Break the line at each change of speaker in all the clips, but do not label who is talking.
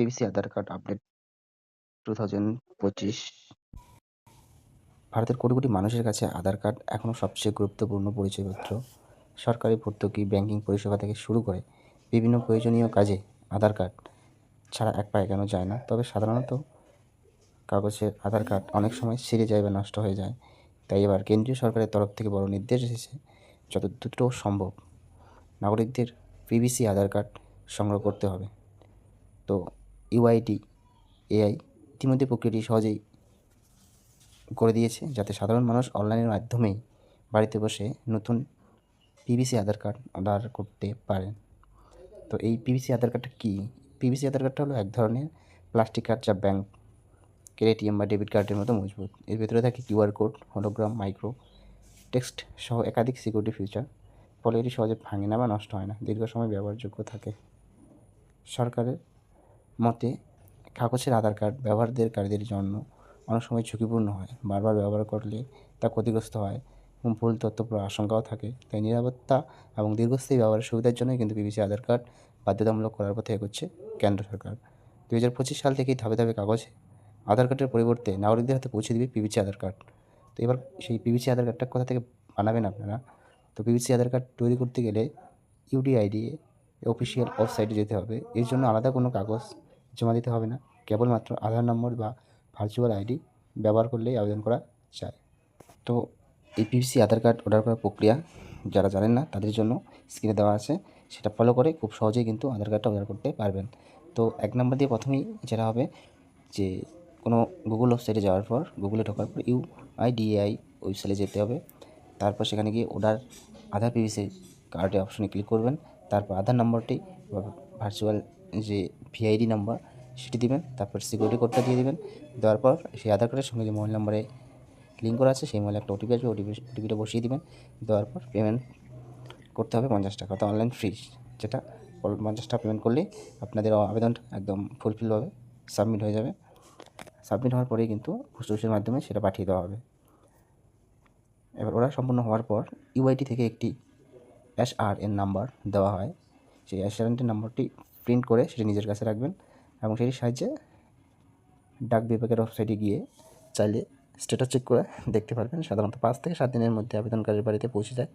PVC আধার card update 2025। ভারতের কোটি কোটি মানুষের কাছে আধার কার্ড এখনও সবচেয়ে গুরুত্বপূর্ণ পরিচয়পত্র। সরকারি ভর্তুকি, ব্যাংকিং পরিষেবা থেকে শুরু করে বিভিন্ন প্রয়োজনীয় কাজে আধার কার্ড ছাড়া এক পা এগোনো যায় না। তবে সাধারণত কাগজের আধার কার্ড অনেক সময় ছিঁড়ে যায় বা নষ্ট হয়ে যায়। তাই এবার কেন্দ্রীয় সরকারের তরফ থেকে বড় নির্দেশ এসেছে, যত দ্রুত সম্ভব নাগরিকদের পিভিসি আধার কার্ড সংগ্রহ করতে হবে। তো ইউআইডিএআই ইতিমধ্যে প্রক্রিয়াটি সহজেই করে দিয়েছে, যাতে সাধারণ মানুষ অনলাইনের মাধ্যমেই বাড়িতে বসে নতুন পিভিসি আধার কার্ড অর্ডার করতে পারেন। তো এই পিভিসি আধার কার্ডটা কী? পিভিসি আধার কার্ডটা হলো এক ধরনের প্লাস্টিক কার্ড, যা ব্যাংক এটিএম বা ডেবিট কার্ডের মতো মজবুত। এর ভেতরে থাকে QR code, hologram, micro text সহ একাধিক সিকিউরিটি ফিচার। ফলে এটি সহজে ভাঙে না বা নষ্ট হয় না, দীর্ঘ সময় ব্যবহারযোগ্য থাকে। সরকারের মতে কাগজের আধার কার্ড ব্যবহারকারীদের জন্য অনেক সময় ঝুঁকিপূর্ণ হয়, বারবার ব্যবহার করলে তা ক্ষতিগ্রস্ত হয় এবং ভুল তথ্য পাওয়ার আশঙ্কাও থাকে। তাই নিরাপত্তা এবং দীর্ঘস্থায়ী ব্যবহারের সুবিধার জন্যই কিন্তু পিভিসি আধার কার্ড বাধ্যতামূলক করার পথে এগোচ্ছে কেন্দ্র সরকার। 2025 সাল থেকেই ধাপে ধাপে কাগজে আধার কার্ডের পরিবর্তে নাগরিকদের হাতে পৌঁছে দেবে পিভিসি আধার কার্ড। তো এবার সেই পিভিসি আধার কার্ডটা কোথা থেকে বানাবেন আপনারা? তো পিভিসি আধার কার্ড তৈরি করতে গেলে ইউডিআইডিএ অফিসিয়াল ওয়েবসাইটে যেতে হবে। এর জন্য আলাদা কোনো কাগজ জমা দিতে হবে না, কেবলমাত্র আধার নম্বর বা ভার্চুয়াল আইডি ব্যবহার করলেই আবেদন করা যায়। তো এই পিভিসি আধার কার্ড অর্ডার করার প্রক্রিয়া যারা জানেন না তাদের জন্য স্ক্রিনে দেওয়া আছে, সেটা ফলো করে খুব সহজেই কিন্তু আধার কার্ডটা অর্ডার করতে পারবেন। তো 1 নম্বর দিয়ে প্রথমেই যেটা হবে যে কোনো গুগল ওয়েবসাইটে যাওয়ার পর, গুগলে ঢোকার পর ইউআইডিএআই ওয়েবসাইটে যেতে হবে। তারপর সেখানে গিয়ে আধার পিভিসি কার্ডের অপশনে ক্লিক করবেন। তারপর আধার নম্বরটি বা ভার্চুয়াল যে ভিআইডি নাম্বার সেটি দিবেন। তারপর সিকিউরিটি কোডটা দিয়ে দিবেন। দেওয়ার পর সেই আধার কার্ডের সঙ্গে যে মোবাইল নাম্বারে লিঙ্ক করা আছে সেই মোবাইলে একটা ওটিপি আসবে, ওটিপিটা বসিয়ে দিবেন। দেওয়ার পর পেমেন্ট করতে হবে 50 টাকা, তো অনলাইন ফ্রি, যেটা 50 টাকা পেমেন্ট করলেই আপনাদের আবেদনটা একদম ফুলফিলভাবে সাবমিট হয়ে যাবে। সাবমিট হওয়ার পরেই কিন্তু পোস্ট অফিসের মাধ্যমে সেটা পাঠিয়ে দেওয়া হবে। এবার ওরা সম্পূর্ণ হওয়ার পর ইউআইডি থেকে একটি এসআরএন নাম্বার দেওয়া হয়। সেই এসআরএন নাম্বারটি প্রিন্ট করে সেটি নিজের কাছে রাখবেন এবং সেটির সাহায্যে ডাক বিভাগের ওয়েবসাইটে গিয়ে চাইলে স্ট্যাটাস চেক করে দেখতে পারবেন। সাধারণত 5 থেকে 7 দিনের মধ্যে আবেদনকারীর বাড়িতে পৌঁছে যায়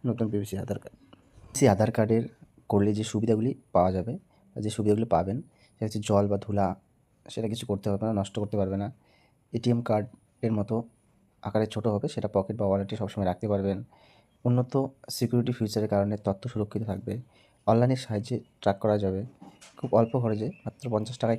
নতুন পিভিসি আধার কার্ড। পিভিসি আধার কার্ডের করলে যে সুবিধাগুলি পাওয়া যাবে বা যে সুবিধাগুলি পাবেন, সেটা হচ্ছে জল বা ধুলা সেটা কিছু করতে পারবে না, নষ্ট করতে পারবে না। এটিএম কার্ডের মতো আকারে ছোটো হবে, সেটা পকেট বা ওয়ালেটে সবসময় রাখতে পারবেন। উন্নত সিকিউরিটি ফিচারের কারণে তথ্য সুরক্ষিত থাকবে। অনলাইনের সাহায্যে ট্র্যাক করা যাবে। খুব অল্প খরচে মাত্র 50 টাকায়